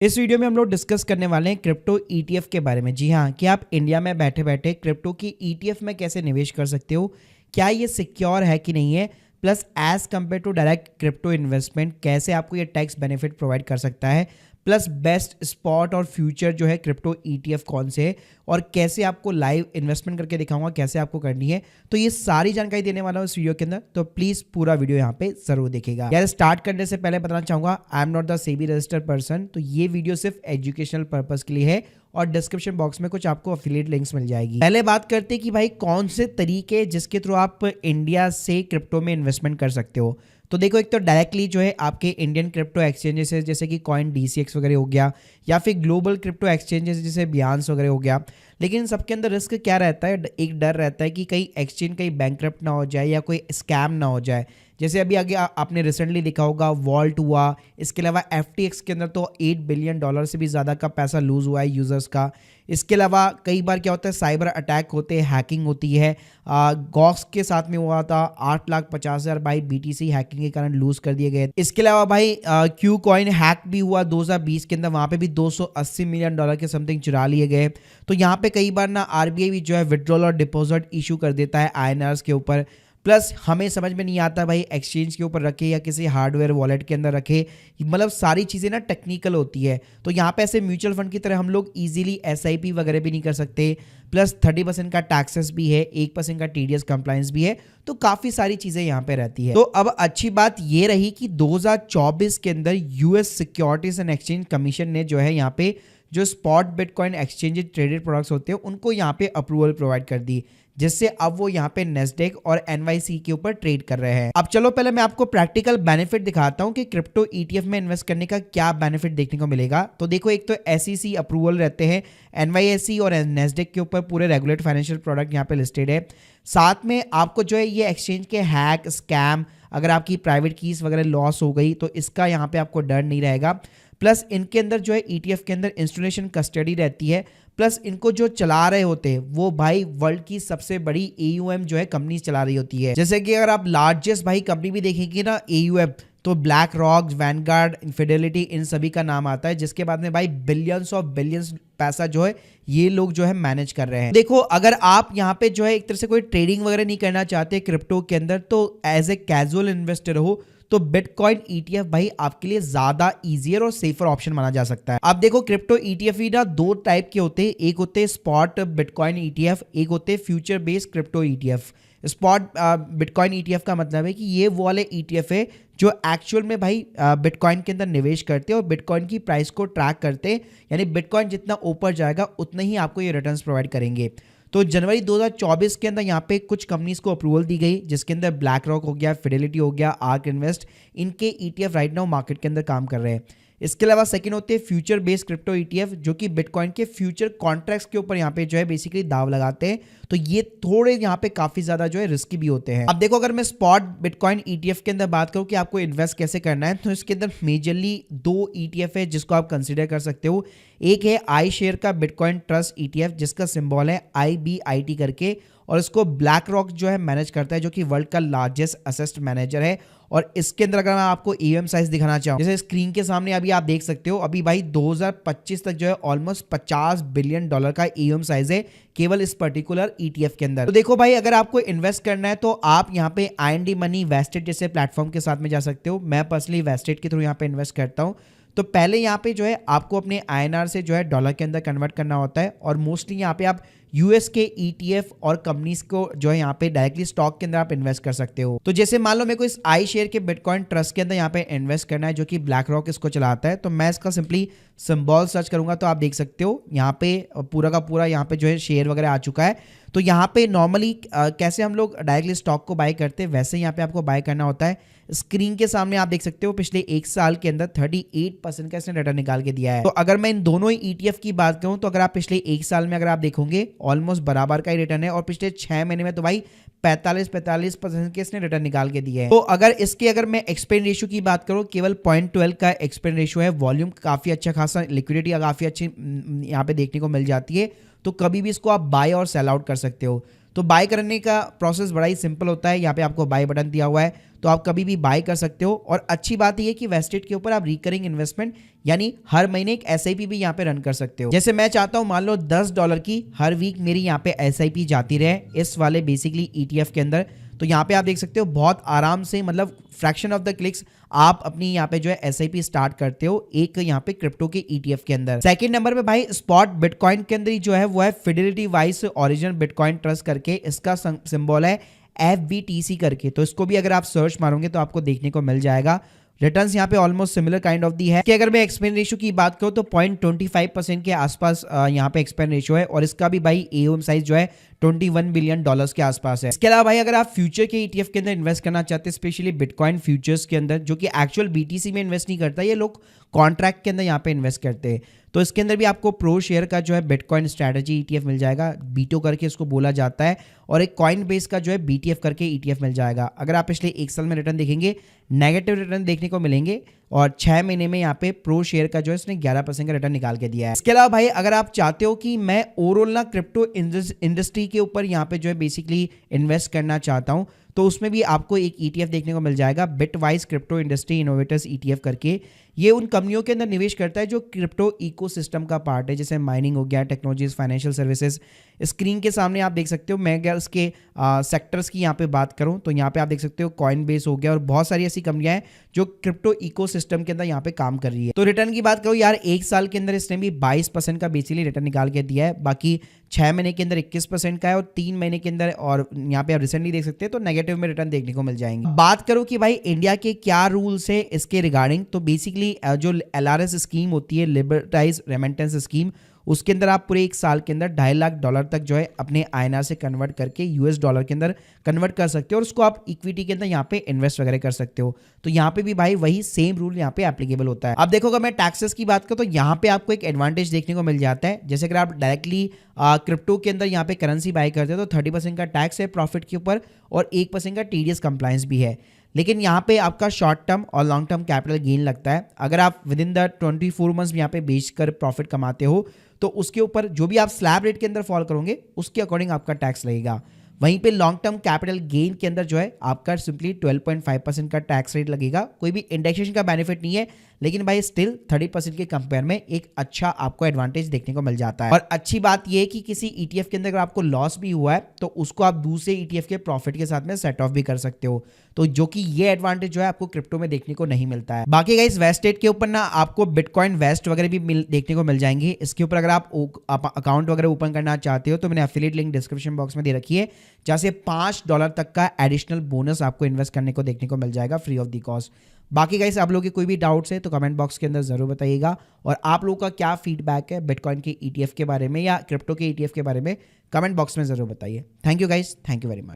इस वीडियो में हम लोग डिस्कस करने वाले हैं क्रिप्टो ईटीएफ के बारे में। जी हाँ, कि आप इंडिया में बैठे बैठे क्रिप्टो की ईटीएफ में कैसे निवेश कर सकते हो, क्या ये सिक्योर है कि नहीं है, plus as compare to direct crypto investment कैसे आपको ये टैक्स बेनिफिट प्रोवाइड कर सकता है, प्लस बेस्ट स्पॉट और फ्यूचर जो है क्रिप्टो ईटीएफ कौन से है और कैसे आपको लाइव इन्वेस्टमेंट करके दिखाऊंगा कैसे आपको करनी है। तो ये सारी जानकारी देने वाला हूँ इस वीडियो के अंदर, तो प्लीज पूरा वीडियो यहाँ पे जरूर देखेगा। यार स्टार्ट करने से पहले बताना चाहूंगा, I am not the SEBI registered person, तो ये वीडियो सिर्फ एजुकेशनल पर्पज के लिए है और डिस्क्रिप्शन बॉक्स में कुछ आपको अफिलिएट लिंक्स मिल जाएगी। पहले बात करते हैं कि भाई कौन से तरीके जिसके थ्रू आप इंडिया से क्रिप्टो में इन्वेस्टमेंट कर सकते हो। तो देखो, एक तो डायरेक्टली जो है आपके इंडियन क्रिप्टो एक्सचेंजेस है जैसे कि कॉइन डीसीएक्स वगैरह हो गया, या फिर ग्लोबल क्रिप्टो एक्सचेंजेस जैसे बियांस वगैरह हो गया। लेकिन सबके अंदर रिस्क क्या रहता है, एक डर रहता है कि कहीं एक्सचेंज कहीं बैंकरप्ट ना हो जाए या कोई स्कैम ना हो जाए। जैसे अभी आगे आपने रिसेंटली देखा होगा वॉल्ट हुआ, इसके अलावा एफटीएक्स के अंदर तो $8 बिलियन से भी ज़्यादा का पैसा लूज हुआ है यूज़र्स का। इसके अलावा कई बार क्या होता है, साइबर अटैक होते हैं, हैकिंग होती है। गॉक्स के साथ में हुआ था 8,50,000 भाई बीटीसी हैकिंग के कारण लूज कर दिए गए। इसके अलावा भाई क्यू कॉइन हैक भी हुआ 2020 के अंदर, वहाँ पे भी $280 मिलियन के समथिंग चुरा लिए गए। तो यहाँ पे कई बार ना आरबीआई भी जो है विड्रॉल और डिपॉजिट इशू कर देता है आईएनआर्स के ऊपर। प्लस हमें समझ में नहीं आता भाई एक्सचेंज के ऊपर रखे या किसी हार्डवेयर वॉलेट के अंदर रखे, मतलब सारी चीज़ें ना टेक्निकल होती है। तो यहाँ पे ऐसे म्यूचुअल फंड की तरह हम लोग इजीली एसआईपी वगैरह भी नहीं कर सकते। प्लस 30% का टैक्सेस भी है, 1% का टीडीएस कंप्लायंस भी है, तो काफ़ी सारी चीज़ें यहाँ पे रहती है। तो अब अच्छी बात ये रही कि 2024 के अंदर US securities and exchange commission ने जो है यहाँ पे जो spot bitcoin exchange traded products होते हैं उनको यहाँ पे अप्रूवल प्रोवाइड कर दी, जिससे अब वो यहाँ पे नेस्डेक और एनवाईसी के ऊपर ट्रेड कर रहे हैं। अब चलो पहले मैं आपको प्रैक्टिकल बेनिफिट दिखाता हूँ कि क्रिप्टो ईटीएफ में इन्वेस्ट करने का क्या बेनिफिट देखने को मिलेगा। तो देखो, एक तो एसईसी अप्रूवल रहते हैं, एनवाईएसई और नेस्डेक के ऊपर पूरे रेगुलेटेड फाइनेंशियल प्रोडक्ट यहाँ पे लिस्टेड है। साथ में आपको जो है ये एक्सचेंज के हैक स्कैम, अगर आपकी प्राइवेट कीज वगैरह लॉस हो गई तो इसका यहाँ पे आपको डर नहीं रहेगा। प्लस इनके अंदर जो है ईटीएफ के अंदर इंस्टॉलेशन कस्टडी रहती है। प्लस इनको जो चला रहे होते हैं वो भाई वर्ल्ड की सबसे बड़ी एयूएम जो है कंपनी चला रही होती है। जैसे कि अगर आप लार्जेस्ट भाई कंपनी भी देखेंगे ना एयूएम, तो ब्लैक रॉक, वैनगार्ड, फिडेलिटी, इन सभी का नाम आता है, जिसके बाद में भाई बिलियंस ऑफ बिलियंस पैसा जो है ये लोग जो है मैनेज कर रहे हैं। देखो, अगर आप यहाँ पे जो है एक तरह से कोई ट्रेडिंग वगैरह नहीं करना चाहते क्रिप्टो के अंदर, तो एज ए कैजुअल इन्वेस्टर हो तो बिटकॉइन ईटीएफ भाई आपके लिए ज्यादा इजियर और सेफर ऑप्शन माना जा सकता है। अब देखो, क्रिप्टो ईटीएफ ही ना दो टाइप के होते हैं, एक होते हैं स्पॉट बिटकॉइन ईटीएफ, एक होते हैं future based crypto ETF. Spot bitcoin ETF का मतलब है कि ये वो वाले ईटीएफ है जो एक्चुअल में भाई बिटकॉइन के अंदर निवेश करते हैं और बिटकॉइन की प्राइस को ट्रैक करते हैं, यानी बिटकॉइन जितना ऊपर जाएगा उतना ही आपको ये रिटर्न्स प्रोवाइड करेंगे। तो जनवरी 2024 के अंदर यहाँ पे कुछ कंपनीज को अप्रूवल दी गई, जिसके अंदर ब्लैक रॉक हो गया, फिडेलिटी हो गया, आर्क इन्वेस्ट, इनके ईटीएफ राइट नाउ मार्केट के अंदर काम कर रहे हैं। इसके अलावा सेकंड होते हैं फ्यूचर बेस्ड क्रिप्टो ईटीएफ, जो कि बिटकॉइन के फ्यूचर कॉन्ट्रैक्ट्स के ऊपर यहाँ पे जो है बेसिकली दाव लगाते हैं। तो ये थोड़े यहाँ पे काफी ज्यादा जो है रिस्की भी होते हैं। अब देखो, अगर मैं स्पॉट बिटकॉइन ईटीएफ के अंदर बात करूँ कि आपको इन्वेस्ट कैसे करना है, तो इसके अंदर मेजरली दो ईटीएफ है जिसको आप कंसिडर कर सकते हो। एक है आई शेयर का बिटकॉइन ट्रस्ट ईटीएफ, जिसका सिंबल है IBIT करके, और इसको ब्लैक रॉक जो है मैनेज करता है, जो कि वर्ल्ड का लार्जेस्ट असेस्ट मैनेजर है। और इसके अंदर अगर मैं आपको एएम साइज दिखाना चाहूँ, जैसे स्क्रीन के सामने अभी आप देख सकते हो, अभी भाई 2025 तक जो है ऑलमोस्ट $50 बिलियन का एएम साइज है केवल इस पर्टिकुलर ईटीएफ के अंदर। तो देखो भाई, अगर आपको इन्वेस्ट करना है तो आप यहाँ पे IND मनी, वेस्टेड जैसे प्लेटफॉर्म के साथ में जा सकते हो। मैं पर्सनली वेस्टेड के थ्रू यहाँ पे इन्वेस्ट करता हूँ। तो पहले यहाँ पे जो है आपको अपने INR से जो है डॉलर के अंदर कन्वर्ट करना होता है, और मोस्टली यहाँ पे आप यूएस के ईटीएफ और कंपनीज को जो है यहाँ पे डायरेक्टली स्टॉक के अंदर आप इन्वेस्ट कर सकते हो। तो जैसे मान लो मेरे को इस आई शेयर के बिटकॉइन ट्रस्ट के अंदर यहाँ पे इन्वेस्ट करना है, जो कि ब्लैक रॉक इसको चलाता है, तो मैं इसका सिंपली सिंबल सर्च करूंगा तो आप देख सकते हो यहाँ पे पूरा का पूरा यहाँ पे जो है शेयर वगैरह आ चुका है। तो यहाँ पे नॉर्मली कैसे हम लोग डायरेक्टली स्टॉक को बाय करते हैं, वैसे यहाँ पे आपको बाय करना होता है। स्क्रीन के सामने आप देख सकते हो पिछले एक साल के अंदर 38% का इसने रिटर्न निकाल के दिया है। तो अगर मैं इन दोनों ही ईटीएफ की बात करूं, तो अगर आप पिछले एक साल में अगर आप देखोगे ऑलमोस्ट बराबर का ही रिटर्न है, और पिछले 6 महीने में तो भाई 45% के इसने रिटर्न निकाल के दिए है। तो अगर मैं एक्सपेंड रेशियो की बात करूं, केवल 0.12 का एक्सपेंड रेशियो है। वॉल्यूम काफी अच्छा खासा, लिक्विडिटी काफी अच्छी यहाँ पे देखने को मिल जाती है, तो कभी भी इसको आप बाय और सेल आउट कर सकते हो। तो बाय करने का प्रोसेस बड़ा ही सिंपल होता है। यहाँ पे आपको बाय बटन दिया हुआ है, तो आप कभी भी बाय कर सकते हो। और अच्छी बात ये कि वेस्टेड के ऊपर आप रिकरिंग इन्वेस्टमेंट यानी हर महीने एक एसआईपी भी यहाँ पे रन कर सकते हो। जैसे मैं चाहता हूँ मान लो $10 की हर वीक मेरी यहाँ पे एसआईपी जाती रहे इस वाले बेसिकली ईटीएफ के अंदर। तो यहाँ पे आप देख सकते हो बहुत आराम से, मतलब फ्रैक्शन ऑफ द क्लिक्स आप अपनी यहाँ पे जो है एसआईपी स्टार्ट करते हो एक यहाँ पे क्रिप्टो के ईटीएफ के अंदर। सेकंड नंबर पे भाई स्पॉट बिटकॉइन के अंदर ही जो है वो है Fidelity vice original bitcoin trust करके, इसका सिंबल है FBTC करके। तो इसको भी अगर आप सर्च मारोगे तो आपको देखने को मिल जाएगा। रिटर्न्स यहाँ पे almost similar kind of the है कि अगर मैं एक्सपेंस रेशियो की बात करूँ तो 0.25% के आसपास यहाँ पे एक्सपेंस रेशियो है। और इसका भी भाई एओएम साइज जो है $21 बिलियन के आसपास है। इसके अलावा भाई अगर आप फ्यूचर के ईटीएफ के अंदर इन्वेस्ट करना चाहते हैं, स्पेशली बिटकॉइन फ्यूचर्स के अंदर, जो कि एक्चुअल बीटीसी में इन्वेस्ट नहीं करता, ये लोग कॉन्ट्रैक्ट के अंदर यहाँ पे इन्वेस्ट करते हैं। तो इसके अंदर भी आपको प्रो शेयर का जो है बिटकॉइन स्ट्रैटेजी ईटीएफ मिल जाएगा, बीटो करके इसको बोला जाता है। और एक कॉइन बेस का जो है बीटीएफ करके ईटीएफ मिल जाएगा। अगर आप पिछले 1 साल में रिटर्न देखेंगे, नेगेटिव रिटर्न देखने को मिलेंगे। और 6 महीने में यहाँ पे प्रो शेयर का जो है इसने 11% का रिटर्न निकाल के दिया है। इसके अलावा भाई अगर आप चाहते हो कि मैं ओवरऑल ना क्रिप्टो इंडस्ट्री के ऊपर यहाँ पे जो है बेसिकली इन्वेस्ट करना चाहता हूँ, तो उसमें भी आपको एक ईटीएफ देखने को मिल जाएगा, bitwise crypto industry innovators ETF करके। ये उन कंपनियों के अंदर निवेश करता है जो क्रिप्टो इकोसिस्टम का पार्ट है, जैसे माइनिंग हो गया, टेक्नोलॉजीज, फाइनेंशियल सर्विसेज। स्क्रीन के सामने आप देख सकते हो। मैं अगर इसके सेक्टर्स की यहाँ पे बात करूँ तो यहाँ पे आप देख सकते हो कॉइन बेस हो गया और बहुत सारी ऐसी कंपनियां हैं जो क्रिप्टो इकोसिस्टम के अंदर यहाँ पे काम कर रही है। तो रिटर्न की बात करूँ यार, 1 साल के अंदर इसने भी 22% का बेसिकली रिटर्न निकाल के दिया है। बाकी 6 महीने के अंदर 21% का है और 3 महीने के अंदर, और यहाँ पे आप रिसेंटली देख सकते हैं तो नेगेटिव में रिटर्न देखने को मिल जाएंगे। बात करूँ कि भाई इंडिया के क्या रूल्स है इसके रिगार्डिंग, तो बेसिकली जो LRS स्कीम होती है, लिबर्टाइज रेमिटेंस स्कीम, उसके अंदर आप पूरे 1 साल के अंदर $2.5 लाख तक जो है अपने INR से कन्वर्ट करके US डॉलर के अंदर कन्वर्ट कर सकते हो और उसको आप इक्विटी के अंदर यहाँ पे इन्वेस्ट वगैरह कर सकते हो। तो यहाँ पे भी भाई वही सेम रूल यहाँ पे एप्लीकेबल होता है। अब देखो अगर मैं टैक्सेस की बात करूँ तो यहाँ पे आपको एक एडवांटेज देखने को मिल जाता है। जैसे अगर आप डायरेक्टली क्रिप्टो के अंदर यहाँ पे करेंसी बाय करते हो तो 30% का टैक्स है प्रॉफिट के ऊपर और 1% का TDS कंप्लायंस भी है। लेकिन यहाँ पे आपका शॉर्ट टर्म और लॉन्ग टर्म कैपिटल गेन लगता है। अगर आप विद इन द 24 मंथ्स यहाँ पे बेचकर प्रॉफिट कमाते हो तो उसके ऊपर जो भी आप स्लैब रेट के अंदर फॉल करोगे उसके अकॉर्डिंग आपका टैक्स लगेगा। वहीं पे लॉन्ग टर्म कैपिटल गेन के अंदर जो है आपका सिंपली 12.5% का टैक्स रेट लगेगा। कोई भी इंडेक्सेशन का बेनिफिट नहीं है, लेकिन भाई स्टिल 30% के कंपेयर में एक अच्छा आपको एडवांटेज देखने को मिल जाता है। और अच्छी बात यह है कि किसी ईटीएफ के अंदर अगर आपको लॉस भी हुआ है तो उसको आप दूसरे ईटीएफ के प्रॉफिट के साथ में सेट ऑफ भी कर सकते हो। तो जो कि ये एडवांटेज जो है आपको क्रिप्टो में देखने को नहीं मिलता है। बाकी गाइस वेस्टेड के ऊपर ना आपको बिटकॉइन वेस्ट वगैरह भी देखने को मिल जाएंगे। इसके ऊपर अगर आप अकाउंट वगैरह ओपन करना चाहते हो तो मैंने एफिलिएट लिंक डिस्क्रिप्शन बॉक्स में दे रखी है, जहाँ से $5 तक का एडिशनल बोनस आपको इन्वेस्ट करने को देखने को मिल जाएगा फ्री ऑफ द कॉस्ट। बाकी गाइस आप लोगों के कोई भी डाउट्स है तो कमेंट बॉक्स के अंदर जरूर बताइएगा। और आप लोगों का क्या फीडबैक है बिटकॉइन के ईटीएफ के बारे में या क्रिप्टो के ईटीएफ के बारे में, कमेंट बॉक्स में जरूर बताइए। Thank you guys, thank you very much.